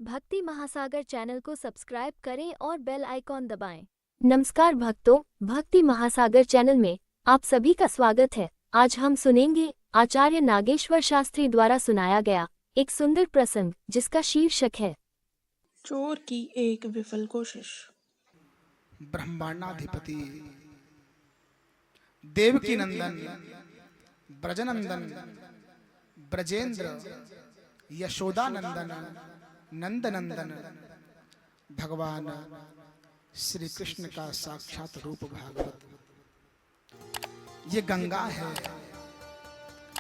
भक्ति महासागर चैनल को सब्सक्राइब करें और बेल आइकॉन दबाएं। नमस्कार भक्तों, भक्ति महासागर चैनल में आप सभी का स्वागत है। आज हम सुनेंगे आचार्य नागेश्वर शास्त्री द्वारा सुनाया गया एक सुंदर प्रसंग जिसका शीर्षक है चोर की एक विफल कोशिश। ब्रह्मांडाधिपति देवकी नंदन ब्रजनंदन ब्रजेंद्र यशोदानंदन नंदनंदन भगवान श्री कृष्ण का साक्षात रूप भागवत। ये गंगा है,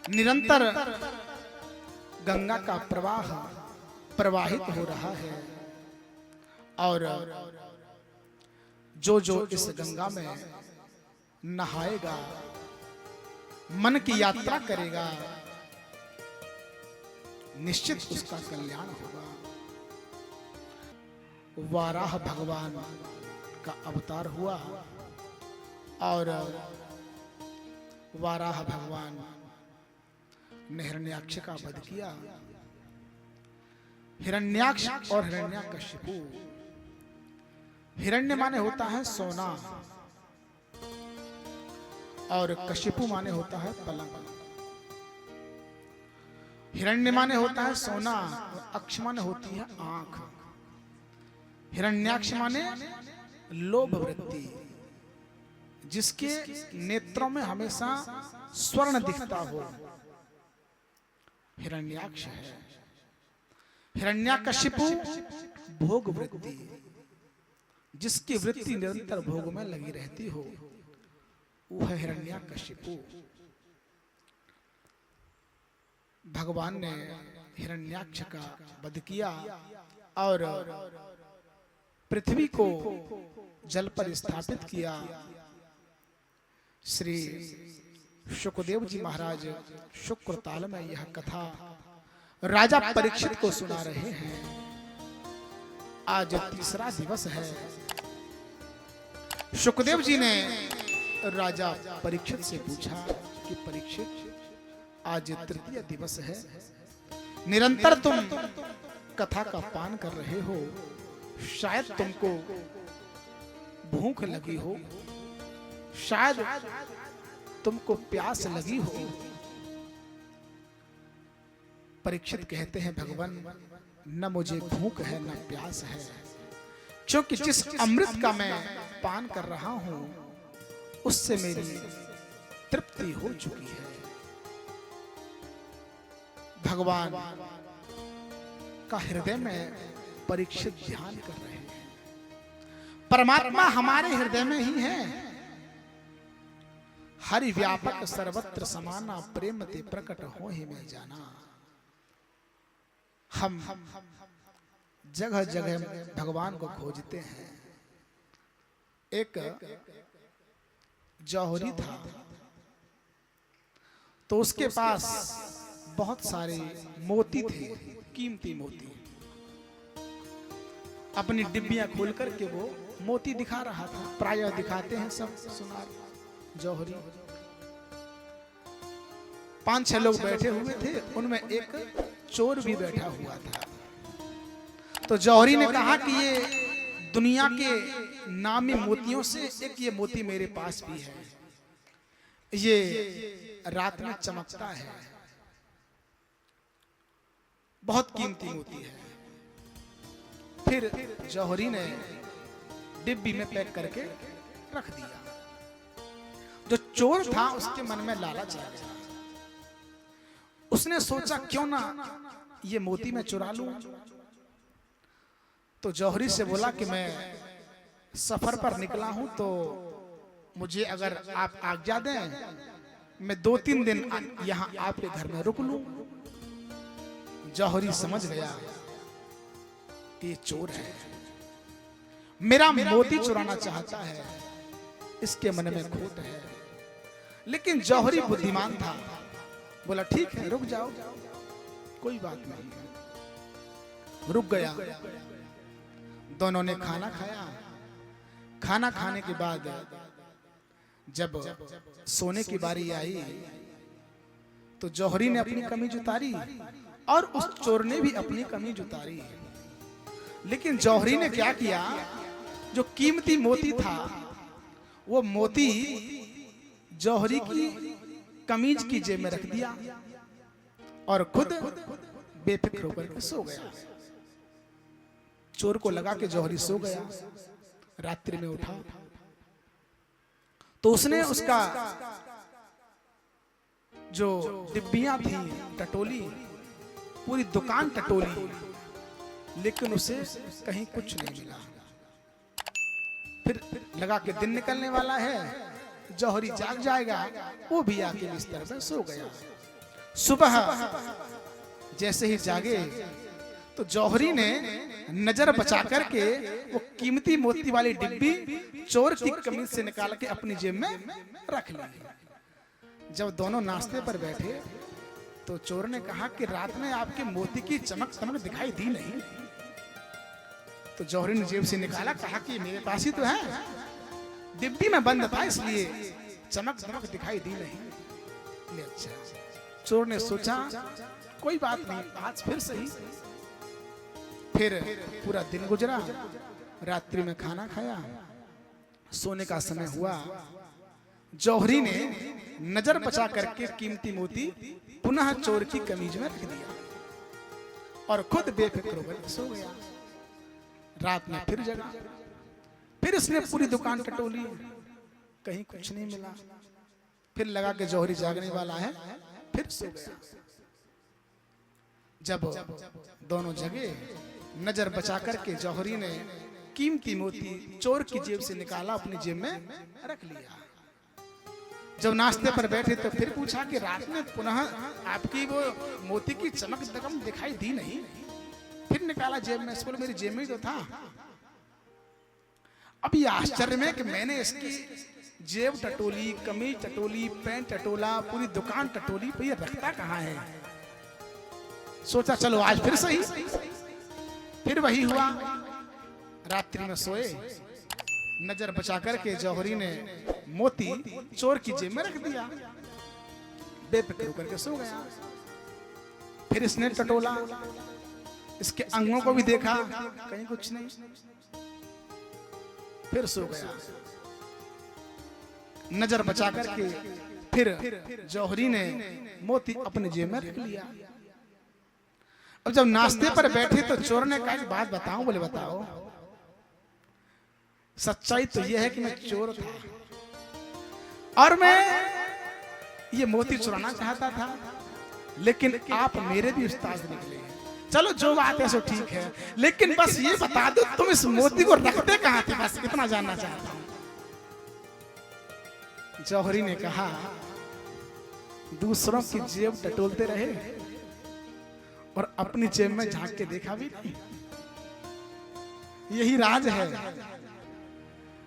निरंतर गंगा का प्रवाह प्रवाहित हो रहा है और जो जो इस गंगा में नहाएगा, मन की यात्रा करेगा, निश्चित उसका कल्याण होगा। वाराह भगवान का अवतार हुआ और वाराह भगवान ने हिरण्याक्ष का वध किया। हिरण्याक्ष और हिरण्यकशिपु, हिरण्य माने होता है सोना और कशिपु माने होता है पलंग। हिरण्य माने होता है सोना और अक्ष माने होती है आंख। हिरण्याक्ष माने लोभ वृत्ति, जिसके नेत्रों में हमेशा स्वर्ण दिखता हो, हिरण्याक्ष है। हिरण्यकशिपु भोग वृत्ति, जिसकी वृत्ति निरंतर भोग में लगी रहती हो, वो है हिरण्यकशिपु। भगवान ने हिरण्याक्ष का वध किया और पृथ्वी को जल पर स्थापित किया। श्री शुकदेव जी महाराज शुक्रताल में यह कथा राजा परीक्षित को सुना रहे हैं। आज तीसरा दिवस है। शुकदेव जी ने राजा परीक्षित से पूछा कि परीक्षित, आज तृतीय दिवस है, निरंतर तुम कथा का पान कर रहे हो, शायद तुमको भूख लगी हो, शायद तुमको प्यास लगी हो। परीक्षित कहते हैं, भगवान न मुझे भूख है न प्यास है, क्योंकि जिस अमृत का मैं पान कर रहा हूं उससे मेरी तृप्ति हो चुकी है। भगवान का हृदय में परीक्षित ध्यान कर रहे हैं। परमात्मा हमारे हृदय में ही है। हरि व्यापक सर्वत्र समाना, प्रेम ते प्रकट हो ही में जाना। हम जगह जगह भगवान को खोजते हैं। एक जौहरी था, तो उसके पास बहुत सारे मोती थे, कीमती मोती। अपनी डिब्बियां खोल करके वो मोती दिखा रहा था। प्रायः दिखाते हैं सब सुनार जौहरी। 5-6 लोग बैठे हुए थे, उनमें एक चोर भी बैठा हुआ था। तो जौहरी ने कहा कि ये दुनिया के नामी मोतियों से एक ये मोती मेरे पास भी है, ये रात में चमकता है, बहुत कीमती मोती है। फिर जौहरी ने डिब्बी में पैक करके रख दिया। जो चोर था उसके मन में लालच आ गया। उसने सोचा क्यों ना ये मोती मैं चुरा लूं। तो जौहरी से बोला कि मैं सफर पर निकला हूं, तो मुझे अगर आप आज्ञा दें, मैं 2-3 दिन यहां आपके घर में रुक लूं। जौहरी समझ गया कि ये चोर है, मेरा मोती चुराना चाहता है, इसके मन में खोट है। लेकिन जौहरी बुद्धिमान था, बोला ठीक है रुक जाओ, कोई बात नहीं। रुक गया। दोनों ने खाना खाया। खाना खाने के बाद जब सोने की बारी आई तो जौहरी ने अपनी कमीज उतारी और उस चोर ने भी अपनी कमीज उतारी। लेकिन जौहरी ने क्या किया, जो कीमती मोती था वो मोती जौहरी की कमीज की जेब में रख दिया और खुद बेफिक्र होकर सो गया। चोर को लगा कि जौहरी सो गया। रात्रि में उठा तो उसने उसका जो डिब्बियां थी टटोली, पूरी दुकान टटोली, लेकिन उसे कहीं कुछ नहीं मिला। फिर लगा कि दिन निकलने वाला है, जौहरी जाग जाएगा, वो भी आके बिस्तर में सो गया। सुबह जैसे ही जागे तो जौहरी ने नजर बचा करके वो कीमती मोती वाली डिब्बी चोर की कमीज से निकाल के अपनी जेब में रख ली। जब दोनों नाश्ते पर बैठे तो चोर ने कहा कि रात में आपके मोती की चमक चमक दिखाई दी नहीं। तो जौहरी ने जेब से निकाला, कहा कि मेरे पास ही तो है, डिब्बी में बंद था इसलिए चमक चमक दिखाई दी नहीं। अच्छा, चोर ने सोचा कोई बात नहीं, आज फिर सही। फिर पूरा दिन गुजरा, रात्रि में खाना खाया, सोने का समय हुआ। जौहरी ने नजर बचा करके कीमती मोती पुनः चोर की कमीज में रख दिया और खुद बेफिक्र होकर सो गया। रात में फिर जगा, फिर इसने पूरी दुकान टटोली, कहीं कुछ नहीं मिला। फिर लगा कि जौहरी जागने वाला है, फिर सो गया। जब दोनों जगे, नजर बचा करके जौहरी ने कीमती मोती चोर की जेब से निकाला, अपनी जेब में रख लिया। जब नाश्ते पर बैठे तो फिर पूछा कि रात में पुनः आपकी वो मोती की चमक दमक दिखाई दी नहीं। फिर निकाला जेब में, बोले मेरी जेब में तो था। अब ये आश्चर्य में कि मैंने इसकी जेब टटोली, कमीज टटोली, पैंट टटोला, पूरी दुकान टटोली, तो ये रखता कहाँ है। सोचा चलो आज फिर सही। फिर वही हुआ, रात्रि में सोए, नजर बचा करके जौहरी ने मोती चोर की जेब में रख दिया, बेफिक्र होकर के सो गया। फिर इसने टटोला, इसके अंगों को भी देखा, कहीं कुछ नहीं, फिर सो गया। नजर बचा करके फिर जौहरी ने मोती अपने जेब में रख लिया। अब जब नाश्ते पर बैठे तो चोर ने कहा एक बात बताऊं। बोले बताओ। सच्चाई तो यह है कि मैं चोर था और मैं ये मोती चुराना चाहता था, लेकिन आप मेरे भी उस्ताद निकले। चलो जो बात है सो ठीक है, लेकिन बस ये बता दो तुम इस मोती को रखते कहाँ थे, बस इतना जानना चाहता हूं। जौहरी ने कहा दूसरों की जेब टटोलते रहे और अपनी जेब में झांक के देखा भी नहीं। यही राज है।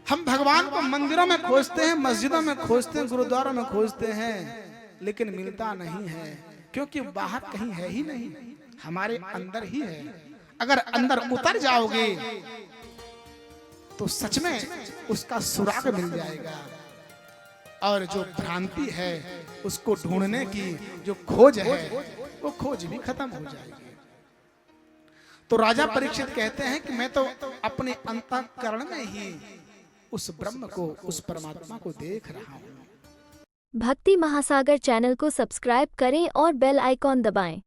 हम भगवान को मंदिरों में खोजते हैं, मस्जिदों में खोजते हैं, गुरुद्वारों में खोजते हैं, लेकिन मिलता नहीं है, क्योंकि बाहर कहीं है ही नहीं, हमारे अंदर ही है। अगर अंदर उतर जाओगे तो सच में उसका सुराग मिल जाएगा, और जो भ्रांति है उसको ढूंढने की जो खोज है वो खोज भी खत्म हो जाएगी। तो राजा परीक्षित कहते हैं कि मैं तो अपने अंतःकरण में ही उस ब्रह्म को, उस परमात्मा को देख रहा हूँ। भक्ति महासागर चैनल को सब्सक्राइब करें और बेल आइकॉन दबाएं।